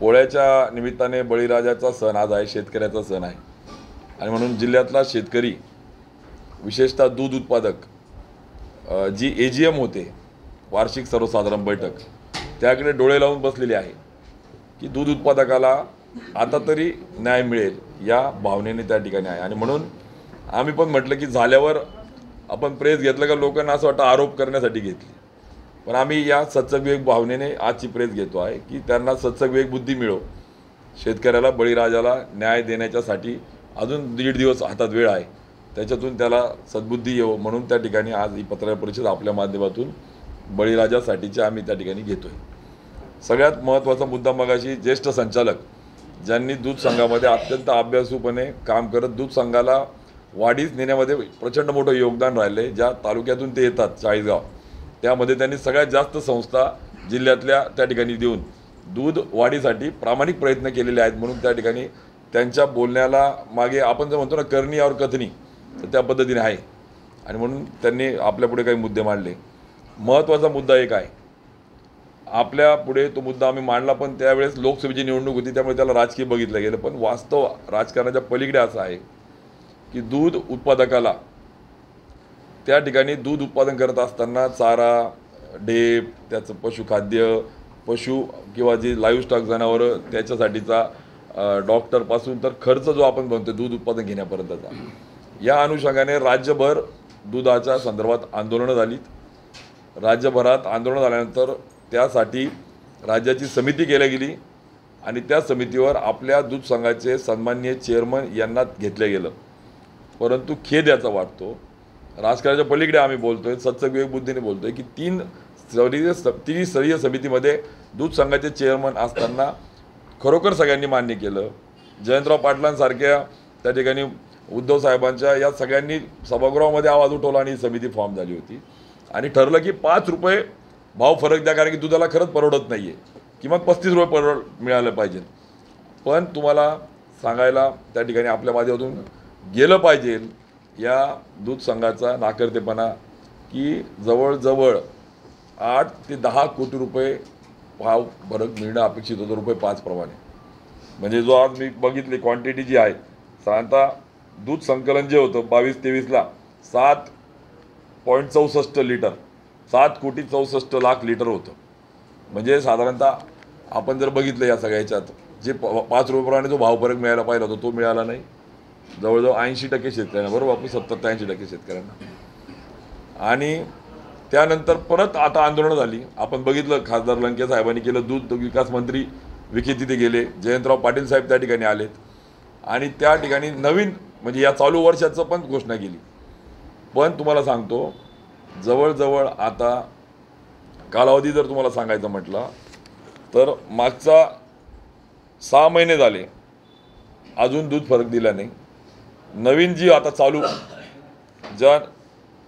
पोळ्याच्या निमित्ताने बळीराजाचा सण आज आहे, शेतकऱ्याचा सण आहे. आणि म्हणून जिल्ह्यातला शेतकरी, विशेषतः दूध उत्पादक, जी AGM होते, वार्षिक सर्वसाधारण बैठक, त्याकडे डोळे लावून बसलेले आहे की दूध उत्पादकाला आता तरी न्याय मिळेल या भावनेने त्या ठिकाणी आहे. आणि म्हणून आम्ही पण म्हटलं की झाल्यावर आपण प्रेस घेतलं का लोकांना असं वाटतं आरोप करण्यासाठी घेतली, पण आम्ही या सत्सविवेक भावनेने आजची प्रेस घेतो आहे की त्यांना सत्सविवेक बुद्धी मिळो, शेतकऱ्याला बळीराजाला न्याय देण्याच्यासाठी अजून 1.5 दिवस हातात वेळ आहे, त्याच्यातून त्याला सद्बुद्धी येवो म्हणून त्या ठिकाणी आज ही पत्रकार परिषद आपल्या माध्यमातून बळीराजासाठीची आम्ही त्या ठिकाणी घेतोय. सगळ्यात महत्त्वाचा मुद्दा मगाशी ज्येष्ठ संचालक ज्यांनी दूध संघामध्ये अत्यंत अभ्यासूपणे काम करत दूध संघाला वाढीस नेण्यामध्ये प्रचंड मोठं योगदान राहिले, ज्या तालुक्यातून ते येतात 40 गाव, त्यामध्ये त्यांनी सगळ्यात जास्त संस्था जिल्ह्यातल्या त्या ठिकाणी देऊन दूध वाढीसाठी प्रामाणिक प्रयत्न केलेले आहेत. म्हणून त्या ठिकाणी त्यांच्या बोलण्याला मागे आपण जर म्हणतो ना करणी और कथनी, तर त्या पद्धतीने आहे. आणि म्हणून त्यांनी आपल्यापुढे काही मुद्दे मांडले. महत्त्वाचा मुद्दा एक आहे आपल्या पुढे, तो मुद्दा आम्ही मांडला, पण त्यावेळेस लोकसभेची निवडणूक होती त्यामुळे त्याला राजकीय बघितलं गेलं. पण वास्तव राजकारणाच्या पलीकडे असं आहे की दूध उत्पादकाला त्या ठिकाणी दूध उत्पादन करत असताना चारा, डेप, त्याचं पशुखाद्य, पशु किंवा जी लाईव्हस्टॉक जनावरं, त्याच्यासाठीचा डॉक्टरपासून तर खर्च जो आपण म्हणतो दूध उत्पादन घेण्यापर्यंतचा, या अनुषंगाने राज्यभर दुधाच्या संदर्भात आंदोलनं झालीत. राज्यभरात आंदोलन झाल्यानंतर त्यासाठी राज्याची समिती केली गेली आणि त्या समितीवर आपल्या दूध संघाचे सन्माननीय चेअरमन यांना घेतलं गेलं. परंतु खेद याचा वाटतो, राजकारणाच्या पलीकडे आम्ही बोलतोय, सत्सविवेक बुद्धीने बोलतोय की तीन स्तरीय समितीमध्ये दूध संघाचे चेअरमन असताना खरोखर सगळ्यांनी मान्य केलं. जयंतराव पाटलांसारख्या त्या ठिकाणी उद्धव साहेबांच्या या सगळ्यांनी सभागृहामध्ये आवाज उठवला आणि ही समिती फॉर्म झाली होती आणि ठरलं की 5 रुपये भाव फरक द्या, कारण की दुधाला खरंच परवडत नाही आहे, किंवा 35 रुपये मिळालं पाहिजे. पण तुम्हाला सांगायला त्या ठिकाणी आपल्या माध्यमातून गेलं पाहिजे या दूध संघाचा नाकर्तेपणा की जवळजवळ 8 ते 10 कोटी रुपये भाव फरक मिळणं अपेक्षित होतं, रुपये 5 प्रमाणे. म्हणजे जो आज मी बघितली क्वांटिटी जी आहे, साधारणतः दूध संकलन जे होतं 22-23ला 7.64 लिटर, 7,64,00,000 लिटर होतं. म्हणजे साधारणतः आपण जर बघितलं या सगळ्याच्यात जे 5 रुपयाप्रमाणे जो भाव फरक मिळायला पाहिजे होता तो मिळाला नाही. जवळजवळ 80% शेतकऱ्यांना, बरोबर आपण 70 ते 80% शेतकऱ्यांना. आणि त्यानंतर परत आता आंदोलनं झाली. आपण बघितलं खासदार लंके साहेबांनी केलं, दूध विकास मंत्री विखे तिथे गेले, जयंतराव पाटील साहेब त्या ठिकाणी आलेत आणि त्या ठिकाणी नवीन म्हणजे या चालू वर्षाचं पण घोषणा केली. पण तुम्हाला सांगतो जवळजवळ आता कालावधी जर तुम्हाला सांगायचं म्हटलं तर मागचा 6 महिने झाले अजून दूध फरक दिला नाही. नवीन जी आता चालू ज्या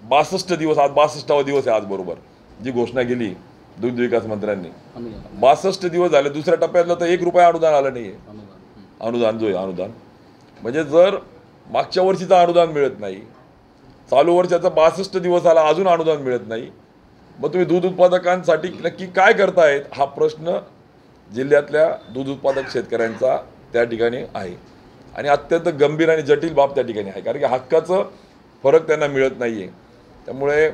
62 दिवस, आज 62वा दिवस आहे आज बरोबर, जी घोषणा केली दूध विकास मंत्र्यांनी, 62 दिवस झाले, दुसऱ्या टप्प्यातलं तर 1 रुपया अनुदान आलं नाही आहे. अनुदान जो आहे अनुदान म्हणजे जर मागच्या वर्षीचं अनुदान मिळत नाही, चालू वर्षाचा 62 दिवस आला अजून अनुदान मिळत नाही, मग तुम्ही दूध उत्पादकांसाठी नक्की काय करतायत हा प्रश्न जिल्ह्यातल्या दूध उत्पादक शेतकऱ्यांचा त्या ठिकाणी आहे. आणि अत्यंत गंभीर आणि जटिल बाब त्या ठिकाणी आहे, कारण की हक्काचं फरक त्यांना मिळत नाही आहे. त्यामुळे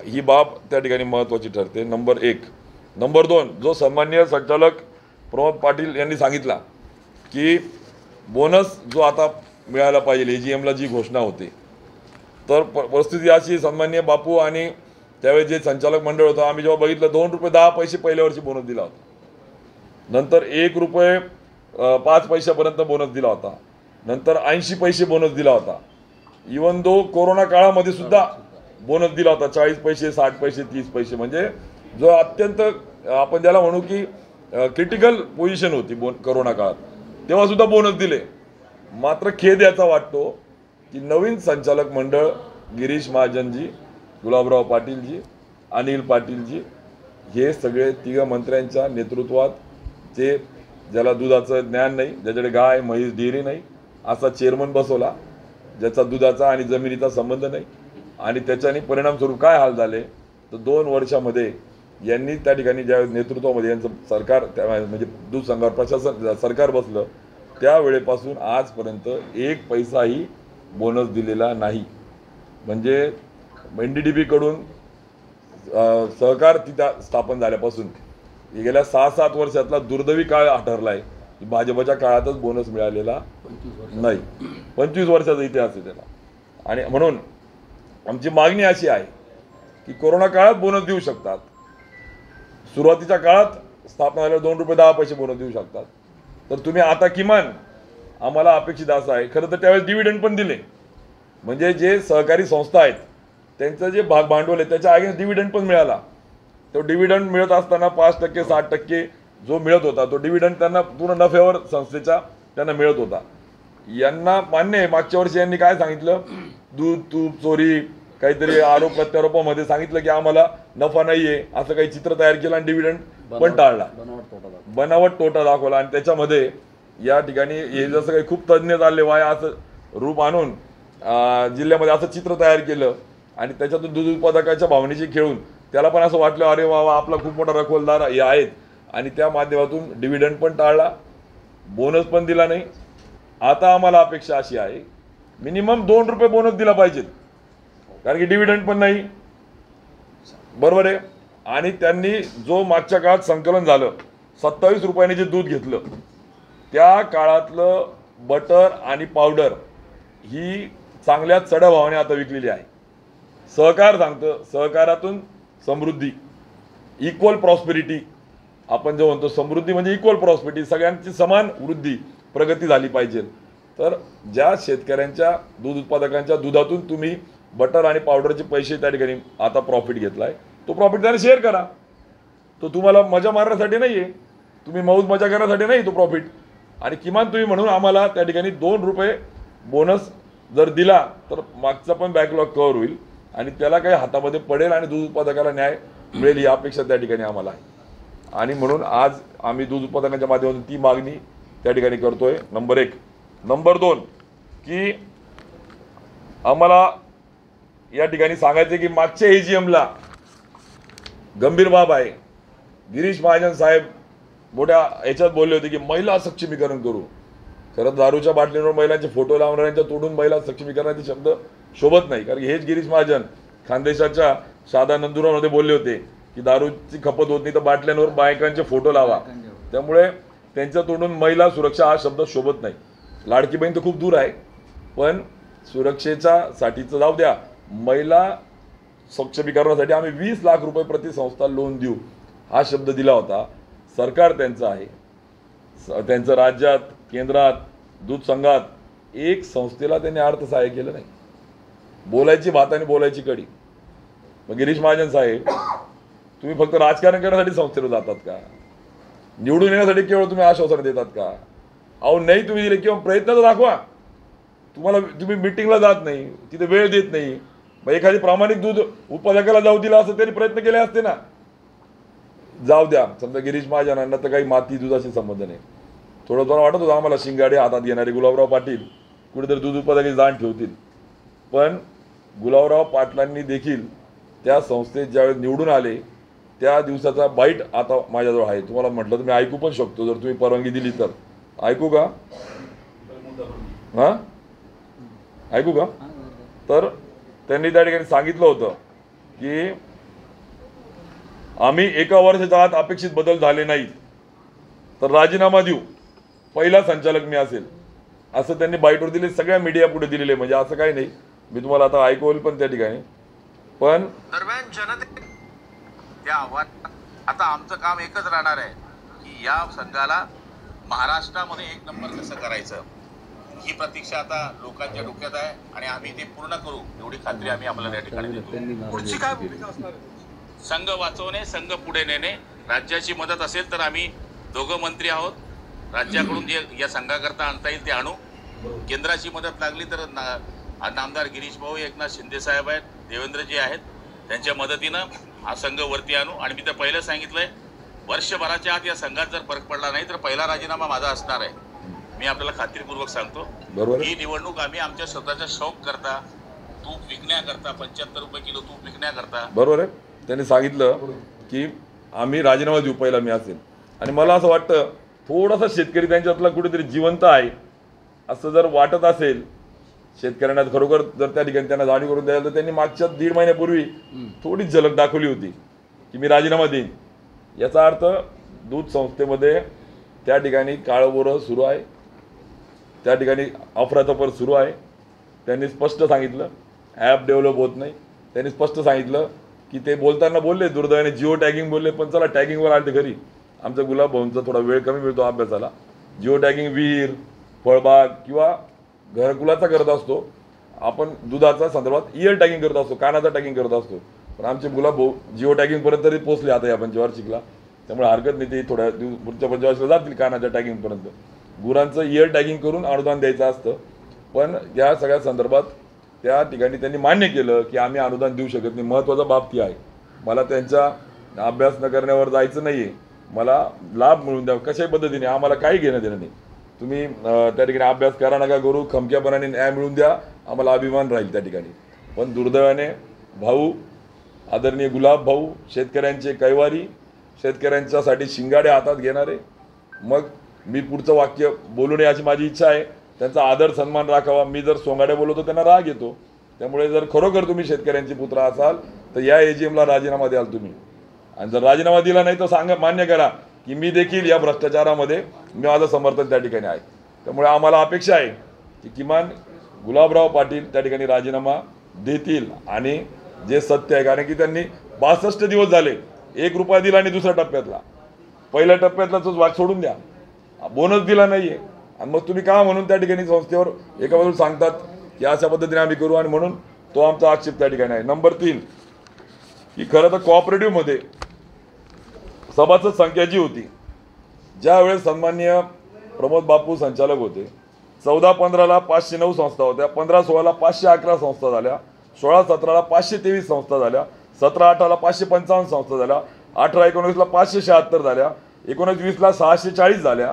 ही बाब त्या ठिकाणी महत्त्वाची ठरते, नंबर 1. नंबर 2, जो सन्माननीय संचालक प्रमोद पाटील यांनी सांगितला की बोनस जो आता मिळाला पाहिजे, AGMला जी घोषणा होते, तर परिस्थिती अशी, सन्माननीय बापू आणि त्यावेळी जे संचालक मंडळ होतं, आम्ही जेव्हा बघितलं 2 रुपये 10 पैसे पहिल्या वर्षी बोनस दिला होता, नंतर 1 रुपये 5 पैशापर्यंत बोनस दिला होता, नंतर 80 पैसे बोनस दिला होता, इवन दो कोरोना काळामध्ये सुद्धा बोनस दिला होता, 40 पैसे, 60 पैसे, 30 पैसे. म्हणजे जो अत्यंत आपण ज्याला म्हणू की क्रिटिकल पोझिशन होती कोरोना काळात, तेव्हा सुद्धा बोनस दिले. मात्र खेद याचा वाटतो की नवीन संचालक मंडळ गिरीश महाजनजी, गुलाबराव पाटीलजी, अनिल पाटीलजी, हे सगळे 3 मंत्र्यांच्या नेतृत्वात, ते ज्याला दुधाचं ज्ञान नाही, ज्याच्याकडे गाय म्हैस डेअरी नाही, असा चेअरमन बसवला, ज्याचा दुधाचा आणि जमिनीचा संबंध नाही. आणि त्याच्याने परिणामस्वरूप काय हाल झाले तर 2 वर्षामध्ये यांनी त्या ठिकाणी ज्या नेतृत्वामध्ये यांचं सरकार म्हणजे दूध संघावर प्रशासन सरकार बसलं त्यावेळेपासून आजपर्यंत एक पैसाही बोनस दिलेला नाही. म्हणजे NDDB कडून सहकार तिथं स्थापन झाल्यापासून गेल्या 6-7 वर्षातला दुर्दैवी काळ ठरला आहे की भाजपच्या काळातच बोनस मिळालेला नाही. 25 वर्षाचा इतिहास आहे त्याला. आणि म्हणून आमची मागणी अशी आहे की कोरोना काळात बोनस देऊ शकतात, सुरुवातीच्या काळात स्थापना झाल्यावर 2 रुपये 10 पैसे बोनस देऊ शकतात. तर तुम्ही आता किमान आम्हाला अपेक्षित असं आहे, खरं तर त्यावेळेस डिव्हिडंड पण दिले, म्हणजे जे सहकारी संस्था आहेत त्यांचं जे भांडवल आहे त्याच्या अगेन्स्ट डिव्हिडंड पण मिळाला. तो डिव्हिडंड मिळत असताना 5% 60% जो मिळत होता तो डिव्हिडंड त्यांना पूर्ण नफ्यावर संस्थेच्या त्यांना मिळत होता. यांना मान्य आहे, मागच्या वर्षी यांनी काय सांगितलं, दूध तूप चोरी काहीतरी आरोप प्रत्यारोपामध्ये सांगितलं की आम्हाला नफा नाही आहे, असं काही चित्र तयार केलं आणि डिव्हिडंड पण टाळला, बनावट तोटा दाखवला. आणि त्याच्यामध्ये या ठिकाणी हे जसं काही खूप तज्ज्ञ झाले वाय असं रूप आणून जिल्ह्यामध्ये असं चित्र तयार केलं आणि त्याच्यातून दूध उत्पादकाच्या भावनेशी खेळून त्याला पण असं वाटलं अरे वा आपला खूप मोठा रखवलदार हे आहेत, आणि त्या माध्यमातून डिव्हिडंड पण टाळला, बोनस पण दिला नाही. आता आम्हाला अपेक्षा अशी आहे मिनिमम 2 रुपये बोनस दिला पाहिजे, कारण की डिव्हिडंड पण नाही, बरोबर आहे. आणि त्यांनी जो मागच्या काळात संकलन झालं 27 रुपयाने जे दूध घेतलं त्या काळातलं बटर आणि पावडर ही चांगल्या चढ्या भावाने आता विकलेली आहे. सहकार सांगतं सहकारातून समृद्धी, इक्वल प्रॉस्पेरिटी, आपण जो म्हणतो समृद्धी म्हणजे इक्वल प्रॉस्पेरिटी, सगळ्यांची समान वृद्धी प्रगती झाली पाहिजे. तर ज्या शेतकऱ्यांच्या दूध उत्पादकांच्या दुधातून तुम्ही बटर आणि पावडरचे पैसे त्या ठिकाणी आता प्रॉफिट घेतलाय, तो प्रॉफिट त्याने शेअर करा. तो तुम्हाला मजा मारण्यासाठी नाही आहे, तुम्ही मौज मजा करण्यासाठी नाही तो प्रॉफिट. आणि किमान तुम्ही म्हणून आम्हाला त्या ठिकाणी 2 रुपये बोनस जर दिला तर मागचा पण बॅकलॉग कव्हर होईल आणि त्याला काही हातामध्ये पडेल आणि दूध उत्पादकाला न्याय मिळेल ही अपेक्षा त्या ठिकाणी आम्हाला आहे. आणि म्हणून आज आम्ही दूध उत्पादकांच्या माध्यमातून ती मागणी त्या ठिकाणी करतोय. नंबर 1. नंबर 2 की आम्हाला या ठिकाणी सांगायचं की मागच्या AGMला गंभीर बाब आहे, गिरीश महाजन साहेब मोठ्या याच्यात बोलले होते की महिला सक्षमीकरण करू. खरं दारूच्या बाटलींवर महिलांचे फोटो लावणाऱ्यांच्या तोडून महिला सक्षमीकरणाचे शब्द शोभत नाही, कारण हेच गिरीश महाजन खानदेशाच्या शादा नंदुरबारमध्ये बोलले होते की दारूची खपत होत नाही तर बाटल्यांवर बायकांचे फोटो लावा. त्यामुळे त्यांच्या तोडून महिला सुरक्षा हा शब्द शोभत नाही. लाडकी बहीण तर खूप दूर आहे, पण सुरक्षेच्या साठीचं जाऊ द्या, महिला सक्षमीकरणासाठी आम्ही 20 लाख रुपये प्रति संस्था लोन देऊ हा शब्द दिला होता. सरकार त्यांचं आहे, त्यांचं राज्यात केंद्रात दूध संघात एक संस्थेला त्यांनी अर्थसहाय्य केलं नाही. बोलायची भात आणि बोलायची कडी. मग गिरीश महाजन साहेब तुम्ही फक्त राजकारण करण्यासाठी संस्थेला जातात का? निवडून येण्यासाठी केवळ तुम्ही आश्वासन देतात का? अहो नाही तुम्ही दिले किंवा प्रयत्न तर दाखवा. तुम्ही मिटिंगला जात नाही, तिथे वेळ देत नाही. मग एखादी प्रामाणिक दूध उत्पादकाला जाऊ दिला असं त्यांनी प्रयत्न केले असते ना. जाऊ द्या, समजा गिरीश महाजनांना तर काही माती दुधाशी संबंध नाही. थोडं वाटत होतं आम्हाला शिंगाडे हातात घेणारे गुलाबराव पाटील कुठेतरी दूध उत्पादकाची जाण ठेवतील, पण गुलाबराव पाटलांनी देखील त्या संस्थेत ज्यावेळेस निवडून आले त्या दिवसाचा बाईट आता माझ्याजवळ आहे. तुम्हाला म्हटलं तर मी ऐकू पण शकतो, जर तुम्ही परवानगी दिली तर. ऐकू का? हां ऐकू का? तर त्यांनी त्या ठिकाणी सांगितलं होतं की आम्ही एका वर्षाच्या आत अपेक्षित बदल झाले नाहीत तर राजीनामा देऊ, पहिला संचालक मी असेल, असं त्यांनी बाईटवर दिले. सगळ्या मीडिया पुढे दिलेले, म्हणजे असं काही नाही. मी तुम्हाला आता ऐकवल पण त्या ठिकाणी. पण दरम्यान जनते त्या आव्हान आता आमचं काम एकच राहणार आहे की या संघाला महाराष्ट्रामध्ये 1 नंबर कसं करायचं ही प्रतीक्षा आता लोकांच्या डोक्यात आहे आणि आम्ही ते पूर्ण करू एवढी खात्री आम्ही आपल्याला या ठिकाणी देतो. पुढची काय भूमिका असणार? संघ वाचवणे, संघ पुढे नेणे. राज्याची मदत असेल तर आम्ही दोघं मंत्री आहोत, राज्याकडून जे या संघाकरता आणता येईल ते आणू. केंद्राची मदत लागली तर नामदार गिरीश भाऊ, एकनाथ शिंदे साहेब आहेत, देवेंद्रजी आहेत, त्यांच्या मदतीनं हा संघ वरती आणू. आणि मी तर पहिलं सांगितलंय, वर्षभराच्या आत या संघात जर फरक पडला नाही तर पहिला राजीनामा माझा असणार आहे. मी आपल्याला खात्रीपूर्वक सांगतो. ही निवडणूक आम्ही आमच्या स्वतःच्या शौक करता, तूप विकण्याकरता, 75 रुपये किलो तूप विकण्याकरता. बरोबर आहे. त्यांनी सांगितलं की आम्ही राजीनामा देऊ, पहिला मी असेल. आणि मला असं वाटतं थोडासा शेतकरी त्यांच्यातला कुठेतरी जिवंत आहे असं जर वाटत असेल शेतकऱ्यांना, खरोखर जर त्या ठिकाणी त्यांना जाणीव करून द्यायला, तर त्यांनी मागच्या 1.5 महिन्यापूर्वी थोडीच झलक दाखवली होती की मी राजीनामा देईन. याचा अर्थ दूध संस्थेमध्ये त्या ठिकाणी काळोबोरं सुरू आहे, त्या ठिकाणी अफरातफर सुरू आहे. त्यांनी स्पष्ट सांगितलं ॲप डेव्हलप होत नाही. त्यांनी स्पष्ट सांगितलं की ते बोलताना बोलले, दुर्दैवाने जिओ टॅगिंग बोलले, पण चला टॅगिंगवर आले ते घरी. आमचा गुलाब भाऊंचा थोडा वेळ कमी मिळतो अभ्यासाला. जिओ टॅगिंग विहीर, फळबाग किंवा घरकुलाचा करत असतो आपण, दुधाचा संदर्भात इयर टॅगिंग करत असतो, कानाचा टॅगिंग करत असतो. पण आमचे गुलाब भाऊ जिओ टॅगिंगपर्यंत तरी पोहोचले आता या पंचवार्षिकला. त्यामुळे हरकत नाही, ते थोड्या पुढच्या पंचवार्षिकला जातील कानाच्या टॅगिंगपर्यंत. गुरांचं इयर टॅगिंग करून अनुदान द्यायचं असतं. पण या सगळ्या संदर्भात त्या ठिकाणी त्यांनी मान्य केलं की आम्ही अनुदान देऊ शकत नाही. महत्त्वाचा बाब ती आहे. मला त्यांचा अभ्यास न करण्यावर जायचं नाही आहे, मला लाभ मिळवून द्या कशाही पद्धतीने, आम्हाला काही घेणं देणं नाही. तुम्ही त्या ठिकाणी अभ्यास करा नका करू, खमक्यापणाने न्याय मिळवून द्या, आम्हाला अभिमान राहील त्या ठिकाणी. पण दुर्दैवाने भाऊ, आदरणीय गुलाब भाऊ, शेतकऱ्यांचे कैवारी, शेतकऱ्यांच्यासाठी शिंगाडे हातात घेणारे, मग मी पुढचं वाक्य बोलू नये अशी माझी इच्छा आहे. त्यांचा आदर सन्मान राखावा. मी जर सोंगाडे बोलतो त्यांना राग येतो. त्यामुळे जर खरोखर तुम्ही शेतकऱ्यांची पुत्र असाल तर या AGM ला राजीनामा द्याल तुम्ही. आणि जर राजीनामा दिला नाही तर सांगा, मान्य करा की मी देखील या भ्रष्टाचारामध्ये मी माझं समर्थन त्या ठिकाणी आहे. त्यामुळे आम्हाला अपेक्षा आहे की किमान गुलाबराव पाटील त्या ठिकाणी राजीनामा देतील. आणि जे सत्य आहे, कारण की त्यांनी 62 दिवस झाले, 1 रुपया दिला आणि दुसऱ्या टप्प्यातला, पहिल्या टप्प्यातला तो वाद सोडून द्या, बोनस दिला नाहीये. आणि मग तुम्ही का म्हणून त्या ठिकाणी संस्थेवर एका बाजूला सांगतात की अशा पद्धतीने आम्ही करू, आणि म्हणून तो आमचा आक्षेप त्या ठिकाणी आहे. नंबर 3 की खरं तर कोऑपरेटिव्हमध्ये सभासद संख्या जी होती, ज्यावेळेस सन्माननीय प्रमोद बापू संचालक होते, 14-15ला 509 संस्था होत्या, 15-16ला 511 संस्था झाल्या, 16-17ला 523 संस्था झाल्या, 17-18ला 555 संस्था झाल्या, 18-19ला 576 झाल्या, 19-20ला 640 झाल्या.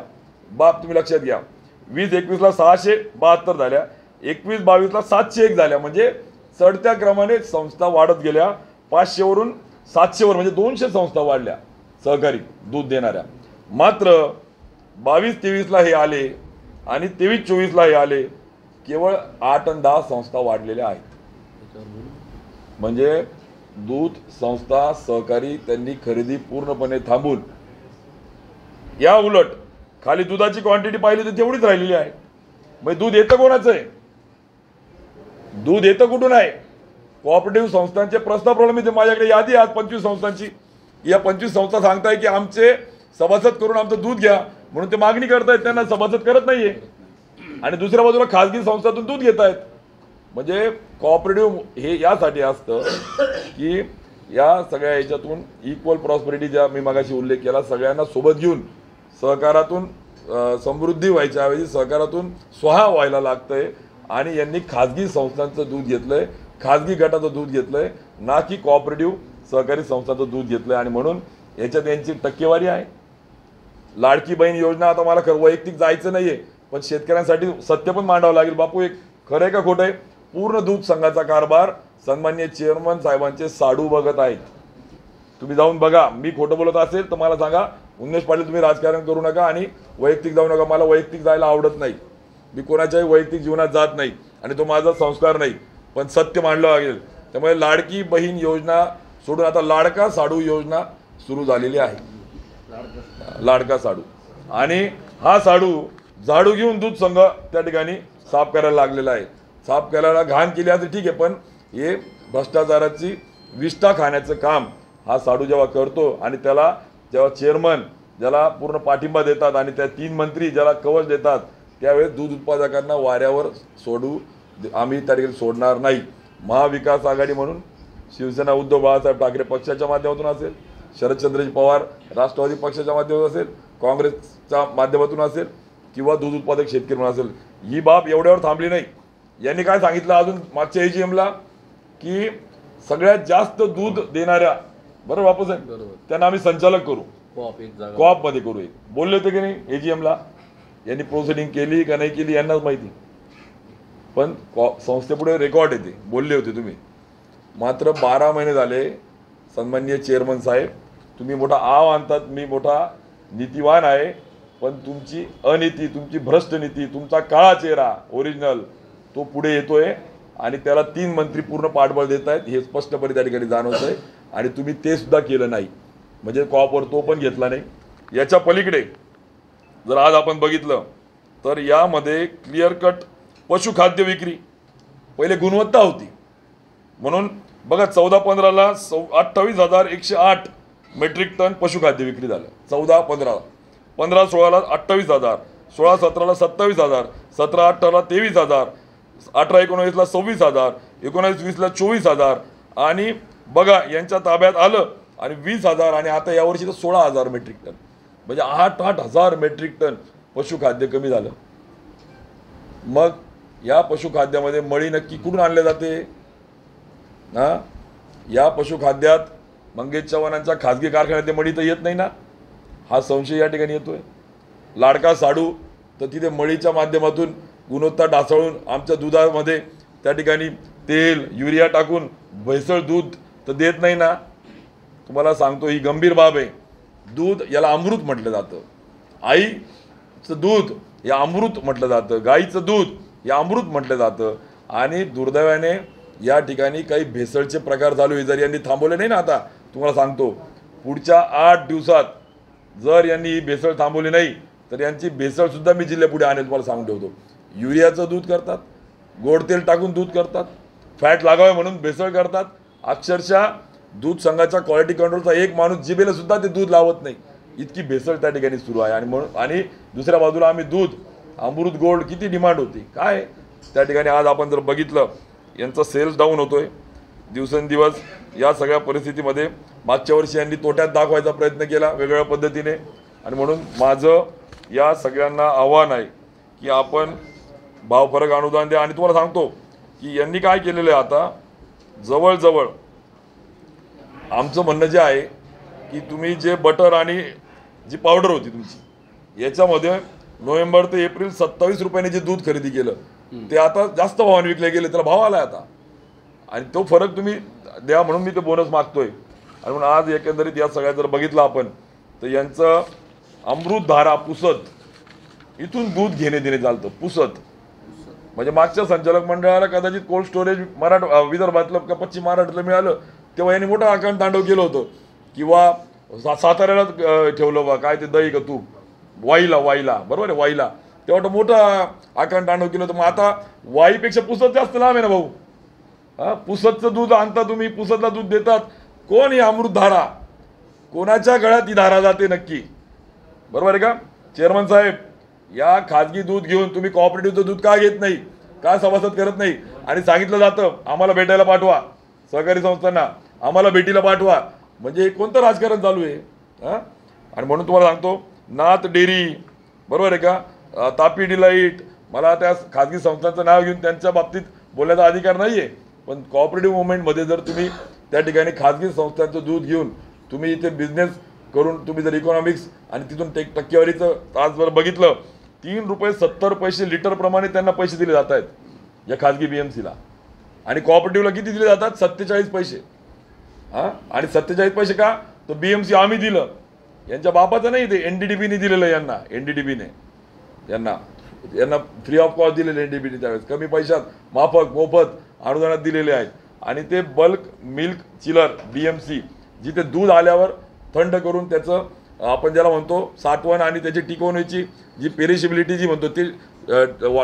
बाप तुम्ही लक्षात घ्या. 20-21ला 672 झाल्या, 21-22ला 701 झाल्या. म्हणजे चढत्या क्रमाने संस्था वाढत गेल्या. 500 वरून 700 वर, म्हणजे 200 संस्था वाढल्या सहकारी दूध देणाऱ्या. मात्र 22-23ला हे आले आणि 23-24ला हे आले, केवळ 8 आणि 10 संस्था वाढलेल्या आहेत. म्हणजे दूध संस्था सहकारी त्यांनी खरेदी पूर्णपणे थांबून, या उलट खाली दुधाची क्वांटिटी पाहिली तर तेवढीच राहिलेली आहे. म्हणजे दूध येतं कोणाचं आहे, दूध येतं कुठून आहे? कोऑपरेटिव्ह संस्थांचे प्रस्ताव प्रलंबित आहे. माझ्याकडे यादी आज 25 संस्थांची. या 25 संस्था सांगताय की आमचे सभासद करून आमचं दूध घ्या, म्हणून ते मागणी करतायत, त्यांना सभासद करत नाहीये. आणि दुसऱ्या बाजूला खाजगी संस्थातून दूध घेत आहेत. म्हणजे कोऑपरेटिव्ह हे यासाठी असतं की या सगळ्या याच्यातून इक्वल प्रॉस्पेरिटी, ज्या मी मागाशी उल्लेख केला, सगळ्यांना सोबत घेऊन सहकारातून समृद्धी व्हायच्या ऐवजी सहकारातून स्वहा व्हायला लागतंय. आणि यांनी खाजगी संस्थांचं दूध घेतलंय, खाजगी गटाचं दूध घेतलंय, ना की कोऑपरेटिव्ह सहकारी संस्थांचं दूध घेतलंय. आणि म्हणून याच्यात यांची टक्केवारी आहे. लाडकी बहीण योजना, आता मला खरं वैयक्तिक जायचं नाहीये, पण शेतकऱ्यांसाठी सत्य पण मांडावं लागेल. बापू, एक खरं आहे का खोटं आहे? पूर्ण दूध संघाचा कारभार सन्माननीय चेअरमन साहेबांचे साडू बघत आहेत. तुम्ही जाऊन बघा. मी खोटं बोलत असेल तर मला सांगा. उन्मेष पाटील, तुम्ही राजकारण करू नका आणि वैयक्तिक जाऊ नका. मला वैयक्तिक जायला आवडत नाही. मी कोणाच्याही वैयक्तिक जीवनात जात नाही आणि तो माझा संस्कार नाही. पण सत्य मांडलं लागेल. त्यामुळे लाडकी बहीण योजना सोडून आता लाडका साडू योजना सुरू झालेली आहे. लाडका साडू. आणि हा साडू झाडू घेऊन दूध संघ त्या ठिकाणी साफ करायला लागलेला आहे. साफ करायला घाण केली असं ठीक आहे, पण हे भ्रष्टाचाराची विष्ठा खाण्याचं काम हा साडू जेव्हा करतो आणि त्याला जेव्हा चेअरमन ज्याला पूर्ण पाठिंबा देतात आणि त्या 3 मंत्री ज्याला कवच देतात, त्यावेळेस दूध उत्पादकांना वाऱ्यावर सोडू आम्ही त्या ठिकाणी सोडणार नाही. महाविकास आघाडी म्हणून शिवसेना उद्धव बाळासाहेब ठाकरे पक्षाच्या माध्यमातून असेल, शरदचंद्रजी पवार राष्ट्रवादी पक्षाच्या माध्यमातून असेल, काँग्रेसच्या माध्यमातून असेल किंवा दूध उत्पादक शेतकरी म्हणून असेल, ही बाब एवढ्यावर थांबली नाही. यांनी काय सांगितलं अजून मागच्या AGMला की सगळ्यात जास्त दूध देणाऱ्या, बरोबर बापू साहेब, त्यांना आम्ही संचालक करू, कॉप मध्ये करू. बोलले होते की नाही AGMला? यांनी प्रोसिडिंग केली का नाही केली यांनाच माहिती. पण संस्थेपुढे रेकॉर्ड येते, बोलले होते तुम्ही. मात्र 12 महिने झाले सन्माननीय चेअरमन साहेब तुम्ही मोठा आव आणतात, मी मोठा नीतिवान आहे, पण तुमची अनीती, तुमची भ्रष्ट नीती, तुमचा काळा चेहरा ओरिजिनल तो पुढे येतोय आणि त्याला 3 मंत्री पूर्ण पाठबळ देत आहेत हे स्पष्टपणे त्या ठिकाणी जाणवत आहे. आणि तुम्ही ते सुद्धा केलं नाही, म्हणजे कॉपवर तो पण घेतला नाही. याच्या पलीकडे जर आज आपण बघितलं तर यामध्ये क्लिअर कट पशुखाद्य विक्री पहिले गुणवत्ता होती म्हणून बघा 14-15ला 28,108 मेट्रिक टन पशुखाद्य विक्री झालं. 14-15, 15-16ला 28,000, 16-17ला 27,000, 17-18ला 23,000, 18-19ला 26,000, 19-20ला 24,000 आणि बघा यांच्या ताब्यात आलं आणि 20,000 आणि आता यावर्षी तर 16,000 मेट्रिक टन, म्हणजे 8,000 मेट्रिक टन पशुखाद्य कमी झालं. मग या पशुखाद्यामध्ये मळी नक्की कुठून आणले जाते? या पशुखाद्यात मंगेश चव्हाणांच्या खाजगी कारखान्यात मळी तर येत नाही ना, हा संशय या ठिकाणी येतोय. लाडका साडू तर तिथे मळीच्या माध्यमातून गुणवत्ता ढासळून आमच्या दुधामध्ये त्या ठिकाणी तेल युरिया टाकून भेसळ दूध तर देत नाही ना. तुम्हाला सांगतो ही गंभीर बाब आहे. दूध याला अमृत म्हटलं जातं, आईचं दूध हे अमृत म्हटलं जातं, गाईचं दूध हे अमृत म्हटलं जातं. आणि दुर्दैवाने या ठिकाणी काही भेसळचे प्रकार चालू आहे. जर यांनी थांबवले नाही ना, आता तुम्हाला सांगतो पुढच्या 8 दिवसात जर यांनी ही भेसळ थांबवली नाही तर यांची भेसळ सुद्धा मी जिल्ह्यापुढे आणेल. तुम्हाला सांगून ठेवतो, युरियाचं दूध करतात, गोड तेल टाकून दूध करतात, फॅट लागावे म्हणून भेसळ करतात. अक्षरशः दूध संघाच्या क्वालिटी कंट्रोलचा एक माणूस जिभेला सुद्धा ते दूध लावत नाही, इतकी भेसळ त्या ठिकाणी सुरू आहे. आणि म्हणून आणि दुसऱ्या बाजूला आम्ही दूध अमृत गोल्ड किती डिमांड होती काय त्या ठिकाणी. आज आपण जर बघितलं यांचा सेल्स डाऊन होतोय दिवसेंदिवस. या सगळ्या परिस्थितीमध्ये मागच्या वर्षी यांनी तोट्यात दाखवायचा प्रयत्न केला वेगवेगळ्या पद्धतीने. आणि म्हणून माझं या सगळ्यांना आव्हान आहे की आपण भाव फरक अनुदान द्या. आणि तुम्हाला सांगतो की यांनी काय केलेलं आहे, आता जवळजवळ आमचं म्हणणं जे आहे की तुम्ही जे बटर आणि जी पावडर होती तुमची याच्यामध्ये नोव्हेंबर ते एप्रिल 27 रुपयाने जे दूध खरेदी केलं ते आता जास्त भावाने विकले गेले, त्याला भाव आला आता. आणि तो फरक तुम्ही द्या म्हणून मी ते बोनस मागतोय. आणि म्हणून आज एकंदरीत या सगळ्या जर बघितलं आपण तर यांचं अमृतधारा पुसत इथून दूध घेणे देणे चालतं. पुसत म्हणजे मागच्या संचालक मंडळाला कदाचित कोल्ड स्टोरेज विदर्भातलं का पश्चिम महाराष्ट्राला मिळालं तेव्हा यांनी मोठं आकांड तांडव केलं होतं. किंवा साताऱ्याला ठेवलं बा काय ते दही का तूप वाईला बरोबर आहे वाईला, तेव्हा मोठं आकांड तांडव केलं होतं. मग आता वाईपेक्षा पुसत जास्त लांब आहे ना भाऊ. पुसतचं दूध आणता तुम्ही, पुसतला दूध देतात. कोण ही अमृतधारा, कोणाच्या गळ्यात ही धारा जाते नक्की, बरोबर आहे का चेअरमन साहेब? या खाजगी दूध घेऊन तुम्ही कॉपरेटिव्हचं दूध का घेत नाही, का सभासद करत नाही? आणि सांगितलं जातं आम्हाला भेटायला पाठवा, सहकारी संस्थांना आम्हाला भेटीला पाठवा. म्हणजे कोणतं राजकारण चालू आहे? आणि म्हणून तुम्हाला सांगतो नाथ डेअरी बरोबर आहे का, तापी डिलाईट, मला त्या खाजगी संस्थांचं नाव घेऊन त्यांच्या बाबतीत बोलण्याचा अधिकार नाही आहे. पण कोऑपरेटिव्ह मुवमेंटमध्ये जर तुम्ही त्या ठिकाणी खाजगी संस्थांचं दूध घेऊन तुम्ही इथे बिझनेस करून तुम्ही जर इकॉनॉमिक्स आणि तिथून टक्केवारीचं आज जर बघितलं 3 रुपये 70 पैसे लिटर प्रमाणे त्यांना पैसे दिले जात आहेत या खाजगी BMCला. आणि कोऑपरेटिव्हला किती दिले जातात? 47 पैसे. आणि 47 पैसे का? तर BMC आम्ही दिलं, यांच्या बापाचं नाही, ते NDDBने दिलेलं यांना. NDDBने यांना फ्री ऑफ कॉस्ट दिलेले NDDBने त्यावेळेस कमी पैशात मोफत अनुदानात दिलेले आहेत. आणि ते बल्क मिल्क चिलर BMC जिथे दूध आल्यावर थंड करून त्याचं आपण ज्याला म्हणतो साठवण आणि त्याची टिकवण्याची जी पेरिशिबिलिटी जी म्हणतो ती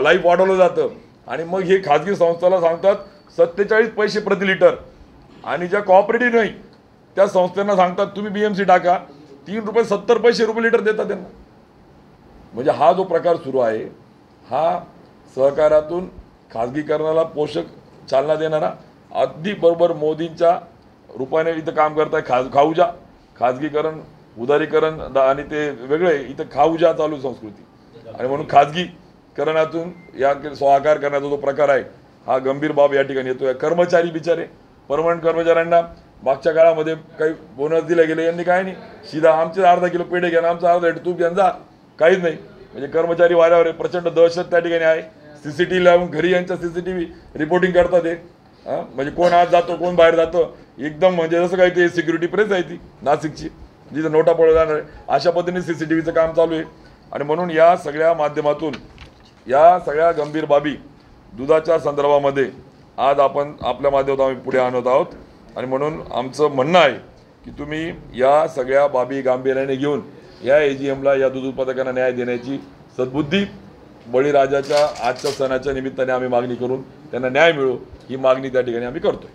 लाईफ वाढवलं जातं. आणि मग हे खाजगी संस्थाला सांगतात 47 पैसे प्रति लिटर. आणि ज्या कॉपरेटिव्ह नाही त्या संस्थांना सांगतात तुम्ही BMC टाका, 3 रुपये 70 पैसे लिटर देतात त्यांना. म्हणजे हा जो प्रकार सुरू आहे हा सहकारातून खाजगीकरणाला पोषक चालना देणारा अगदी बरोबर मोदींच्या रूपाने इथं काम करताय. खाऊजा खाजगीकरण उदारीकरण आणि ते वेगळे इथं खाऊजा चालू संस्कृती. आणि म्हणून खाजगीकरणातून या स्वाकार करण्याचा जो प्रकार आहे हा गंभीर बाब या ठिकाणी येतोय. कर्मचारी बिचारे परमनंट कर्मचाऱ्यांना मागच्या काळामध्ये काही बोनस दिले गेले, यांनी काय नाही, सीधा आमचे अर्धा किलो पेढे घ्या, आमचा अर्धा तूप यांचा काहीच नाही. म्हणजे कर्मचारी वाऱ्यावर प्रचंड दहशत त्या ठिकाणी आहे. CCTV लावून घरी यांच्या CCTV रिपोर्टिंग करतात ते. म्हणजे कोण आत जातो कोण बाहेर जातो एकदम म्हणजे जसं काही ते सिक्युरिटी प्रेस आहे ती नाशिकची. जिथे नोटा पळवल्या जाणार आहे, अशा पद्धतीने CCTVचं काम चालू आहे. आणि म्हणून या सगळ्या माध्यमातून या सगळ्या गंभीर बाबी दुधाच्या संदर्भामध्ये आज आपण आपल्या माध्यमातून आम्ही पुढे आणत आहोत. आणि म्हणून आमचं म्हणणं आहे की तुम्ही या सगळ्या बाबी गांभीर्याने घेऊन या AGMला या दूध उत्पादकांना न्याय देण्याची सद्बुद्धी बळीराजाच्या आजच्या सणाच्या निमित्ताने आम्ही मागणी करून त्यांना न्याय मिळो ही मागणी त्या ठिकाणी आम्ही करतोय.